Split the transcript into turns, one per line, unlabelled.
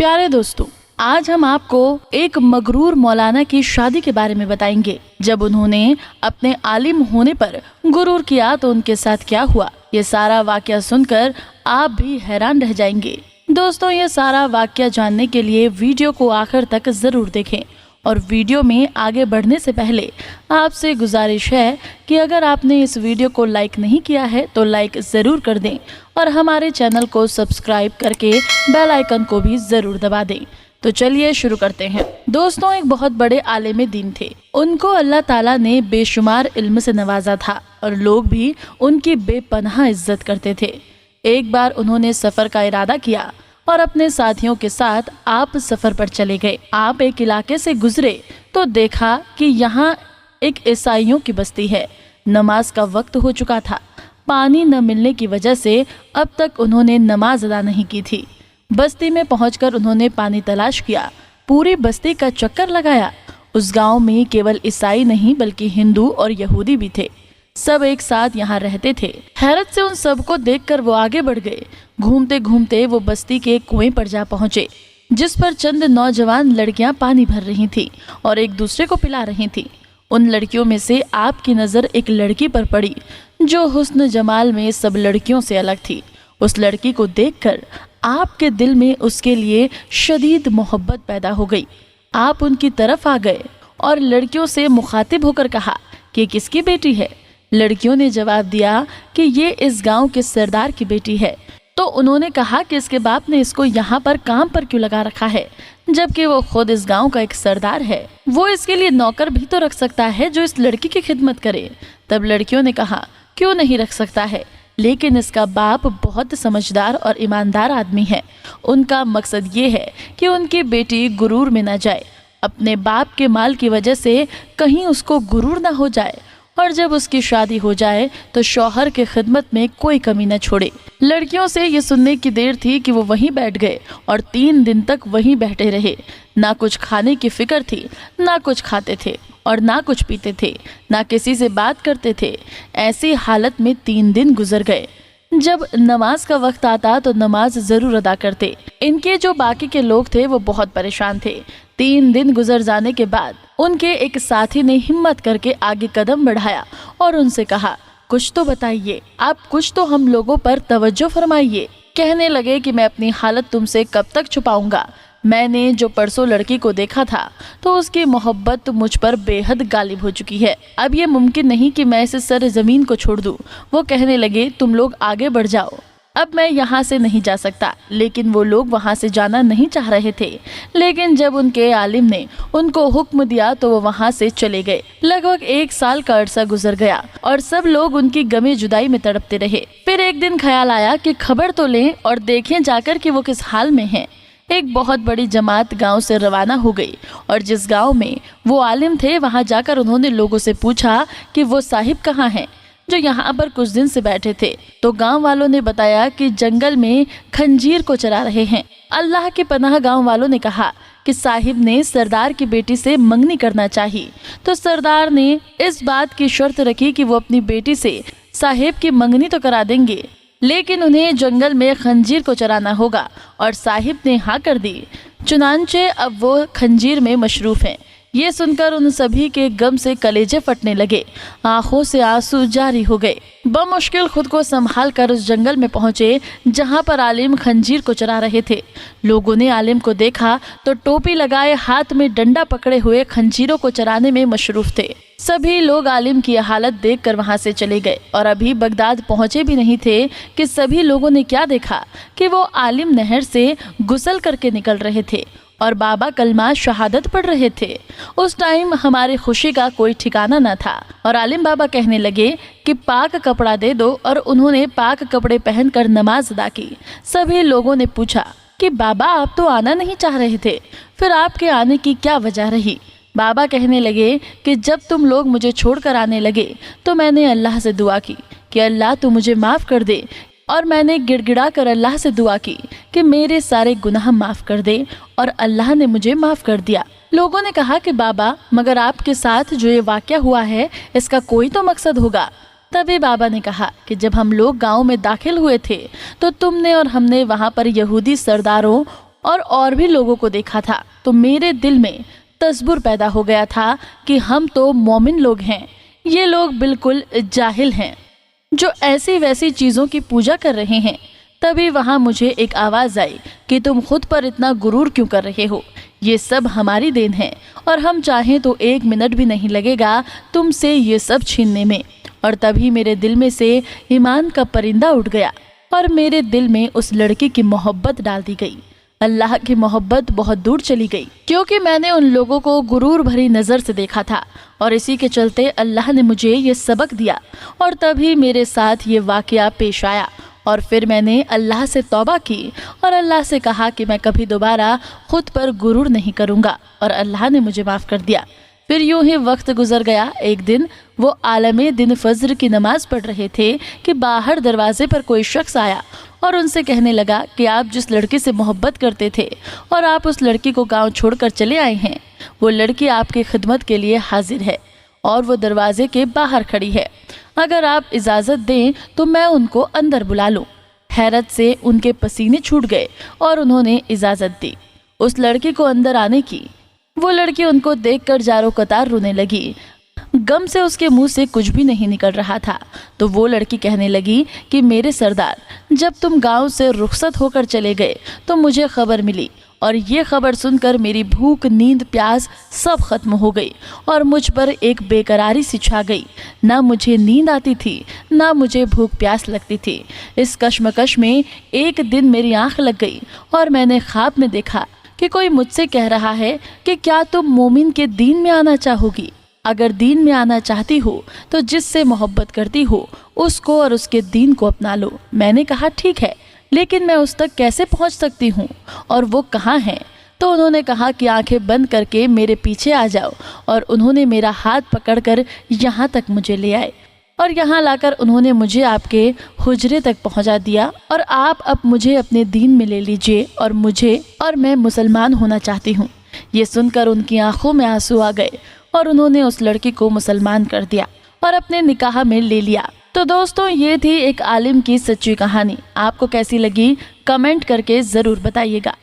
प्यारे दोस्तों, आज हम आपको एक मगरूर मौलाना की शादी के बारे में बताएंगे। जब उन्होंने अपने आलिम होने पर गुरूर किया तो उनके साथ क्या हुआ, ये सारा वाकया सुनकर आप भी हैरान रह जाएंगे। दोस्तों, ये सारा वाकया जानने के लिए वीडियो को आखिर तक जरूर देखें। और वीडियो में आगे बढ़ने से पहले आपसे गुजारिश है कि अगर आपने इस वीडियो को लाइक नहीं किया है तो लाइक ज़रूर कर दें और हमारे चैनल को सब्सक्राइब करके बेल आइकन को भी ज़रूर दबा दें। तो चलिए शुरू करते हैं। दोस्तों, एक बहुत बड़े आलिम दीन थे। उनको अल्लाह ताला ने बेशुमार इल्म से नवाजा था और लोग भी उनकी बेपनाह इज्जत करते थे। एक बार उन्होंने सफ़र का इरादा किया और अपने साथियों के साथ आप सफर पर चले गए। आप एक इलाके से गुजरे तो देखा कि यहाँ एक ईसाइयों की बस्ती है। नमाज का वक्त हो चुका था। पानी न मिलने की वजह से अब तक उन्होंने नमाज अदा नहीं की थी। बस्ती में पहुंचकर उन्होंने पानी तलाश किया, पूरी बस्ती का चक्कर लगाया। उस गांव में केवल ईसाई नहीं बल्कि हिंदू और यहूदी भी थे। सब एक साथ यहाँ रहते थे। हैरत से उन सबको देखकर वो आगे बढ़ गए। घूमते घूमते वो बस्ती के कुएं पर जा पहुंचे, जिस पर चंद नौजवान लड़कियां पानी भर रही थीं और एक दूसरे को पिला रही थीं। उन लड़कियों में से आपकी नज़र एक लड़की पर पड़ी जो हुस्न जमाल में सब लड़कियों से अलग थी। उस लड़की को देखकर आपके दिल में उसके लिए शदीद मोहब्बत पैदा हो गई। आप उनकी तरफ आ गए और लड़कियों से मुखातिब होकर कहा कि किसकी बेटी है। लड़कियों ने जवाब दिया कि ये इस गांव के सरदार की बेटी है। तो उन्होंने कहा कि इसके बाप ने इसको यहाँ पर काम पर क्यों लगा रखा है, जबकि वो खुद इस गांव का एक सरदार है। वो इसके लिए नौकर भी तो रख सकता है जो इस लड़की की खिदमत करे। तब लड़कियों ने कहा क्यों नहीं रख सकता है, लेकिन इसका बाप बहुत समझदार और ईमानदार आदमी है। उनका मकसद ये है कि उनकी बेटी गुरूर में न जाए, अपने बाप के माल की वजह से कहीं उसको गुरूर न हो जाए और जब उसकी शादी हो जाए तो शौहर के खिदमत में कोई कमी न छोड़े। लड़कियों से ये सुनने की देर थी कि वो वहीं बैठ गए और 3 दिन तक वहीं बैठे रहे। ना कुछ खाने की फिक्र थी, ना कुछ खाते थे और ना कुछ पीते थे, ना किसी से बात करते थे। ऐसी हालत में 3 दिन गुजर गए। जब नमाज का वक्त आता तो नमाज जरूर अदा करते। इनके जो बाकी के लोग थे वो बहुत परेशान थे। 3 दिन गुजर जाने के बाद उनके एक साथी ने हिम्मत करके आगे कदम बढ़ाया और उनसे कहा, कुछ तो बताइए, आप कुछ तो हम लोगों पर तवज्जो फरमाइए। कहने लगे कि मैं अपनी हालत तुमसे कब तक छुपाऊंगा। मैंने जो परसों लड़की को देखा था तो उसकी मोहब्बत मुझ पर बेहद गालिब हो चुकी है। अब ये मुमकिन नहीं कि मैं इसे सर ज़मीन को छोड़ दूं। वो कहने लगे, तुम लोग आगे बढ़ जाओ, अब मैं यहाँ से नहीं जा सकता। लेकिन वो लोग वहाँ से जाना नहीं चाह रहे थे। लेकिन जब उनके आलिम ने उनको हुक्म दिया तो वो वहाँ से चले गए। लगभग 1 साल का अरसा गुजर गया और सब लोग उनकी गमे जुदाई में तड़पते रहे। फिर एक दिन ख्याल आया कि खबर तो लें और देखें जाकर कि वो किस हाल में हैं। एक बहुत बड़ी जमात गांव से रवाना हो गई और जिस गांव में वो आलिम थे वहां जाकर उन्होंने लोगों से पूछा कि वो साहिब कहाँ हैं जो यहाँ पर कुछ दिन से बैठे थे। तो गांव वालों ने बताया कि जंगल में खंजीर को चरा रहे हैं। अल्लाह के पनाह गांव वालों ने कहा कि साहिब ने सरदार की बेटी से मंगनी करना चाहिए। तो सरदार ने इस बात की शर्त रखी कि वो अपनी बेटी से साहिब की मंगनी तो करा देंगे, लेकिन उन्हें जंगल में खंजीर को चराना होगा। और साहिब ने हाँ कर दी। चुनांचे अब वो खंजीर में मशरूफ हैं। ये सुनकर उन सभी के गम से कलेजे फटने लगे, आंखों से आंसू जारी हो गए। बमुश्किल खुद को संभाल कर उस जंगल में पहुंचे जहां पर आलिम खंजीर को चरा रहे थे। लोगों ने आलिम को देखा तो टोपी लगाए हाथ में डंडा पकड़े हुए खंजीरों को चराने में मशरूफ थे। सभी लोग आलिम की हालत देखकर वहां से चले गए और अभी बगदाद पहुंचे भी नहीं थे कि सभी लोगों ने क्या देखा कि वो आलिम नहर से गुसल करके निकल रहे थे और बाबा कलमा शहादत पढ़ रहे थे। उस टाइम हमारी खुशी का कोई ठिकाना न था और आलिम बाबा कहने लगे कि पाक कपड़ा दे दो और उन्होंने पाक कपड़े पहनकर नमाज अदा की। सभी लोगों ने पूछा कि बाबा आप तो आना नहीं चाह रहे थे, फिर आपके आने की क्या वजह रही। बाबा कहने लगे कि जब तुम लोग मुझे छोड़कर आने लगे तो मैंने अल्लाह से दुआ की कि अल्लाह तू मुझे माफ़ कर दे और मैंने गिड़गिड़ा कर अल्लाह से दुआ की कि मेरे सारे गुनाह माफ़ कर दे और अल्लाह ने मुझे माफ़ कर दिया। लोगों ने कहा कि बाबा मगर आपके साथ जो ये वाक़या हुआ है इसका कोई तो मकसद होगा। तभी बाबा ने कहा कि जब हम लोग गांव में दाखिल हुए थे तो तुमने और हमने वहां पर यहूदी सरदारों اور भी लोगों को देखा था तो मेरे दिल में तस्बुर पैदा हो गया था कि हम तो मोमिन लोग हैं, ये लोग बिल्कुल जाहिल हैं जो ऐसी वैसी चीज़ों की पूजा कर रहे हैं। तभी वहाँ मुझे एक आवाज़ आई कि तुम खुद पर इतना गुरूर क्यों कर रहे हो, ये सब हमारी देन है और हम चाहें तो 1 मिनट भी नहीं लगेगा तुमसे ये सब छीनने में। और तभी मेरे दिल में से ईमान का परिंदा उड़ गया और मेरे दिल में उस लड़की की मोहब्बत डाल दी गई। अल्लाह की मोहब्बत बहुत दूर चली गई क्योंकि मैंने उन लोगों को गुरूर भरी नज़र से देखा था और इसी के चलते अल्लाह ने मुझे ये सबक दिया और तभी मेरे साथ ये वाक़या पेश आया। और फिर मैंने अल्लाह से तौबा की और अल्लाह से कहा कि मैं कभी दोबारा खुद पर गुरूर नहीं करूँगा और अल्लाह ने मुझे माफ़ कर दिया। फिर यूं ही वक्त गुजर गया। एक दिन वो आलमे दिन फज्र की नमाज पढ़ रहे थे कि बाहर दरवाजे पर कोई शख्स आया और उनसे कहने लगा कि आप जिस लड़की से मोहब्बत करते थे और आप उस लड़की को गांव छोड़कर चले आए हैं, वो लड़की आपकी खिदमत के लिए हाजिर है और वो दरवाजे के बाहर खड़ी है। अगर आप इजाज़त दें तो मैं उनको अंदर बुला लूँ। हैरत से उनके पसीने छूट गए और उन्होंने इजाज़त दी उस लड़की को अंदर आने की। वो लड़की उनको देखकर जारो कतार रोने लगी। गम से उसके मुंह से कुछ भी नहीं निकल रहा था। तो वो लड़की कहने लगी कि मेरे सरदार, जब तुम गांव से रुखसत होकर चले गए तो मुझे खबर मिली और ये खबर सुनकर मेरी भूख, नींद, प्यास सब खत्म हो गई और मुझ पर एक बेकरारी सी छा गई। ना मुझे नींद आती थी, ना मुझे भूख प्यास लगती थी। इस कश्मकश में एक दिन मेरी आंख लग गई और मैंने ख्वाब में देखा कि कोई मुझसे कह रहा है कि क्या तुम मोमिन के दीन में आना चाहोगी? अगर दीन में आना चाहती हो तो जिससे मोहब्बत करती हो उसको और उसके दीन को अपना लो। मैंने कहा ठीक है, लेकिन मैं उस तक कैसे पहुंच सकती हूँ और वो कहाँ है? तो उन्होंने कहा कि आंखें बंद करके मेरे पीछे आ जाओ और उन्होंने मेरा हाथ पकड़कर यहाँ तक मुझे ले आए और यहाँ लाकर उन्होंने मुझे आपके हुजरे तक पहुँचा दिया और आप अब मुझे अपने दीन में ले लीजिए और मैं मुसलमान होना चाहती हूँ। ये सुनकर उनकी आंखों में आंसू आ गए और उन्होंने उस लड़की को मुसलमान कर दिया और अपने निकाह में ले लिया। तो दोस्तों, ये थी एक आलिम की सच्ची कहानी। आपको कैसी लगी कमेंट करके ज़रूर बताइएगा।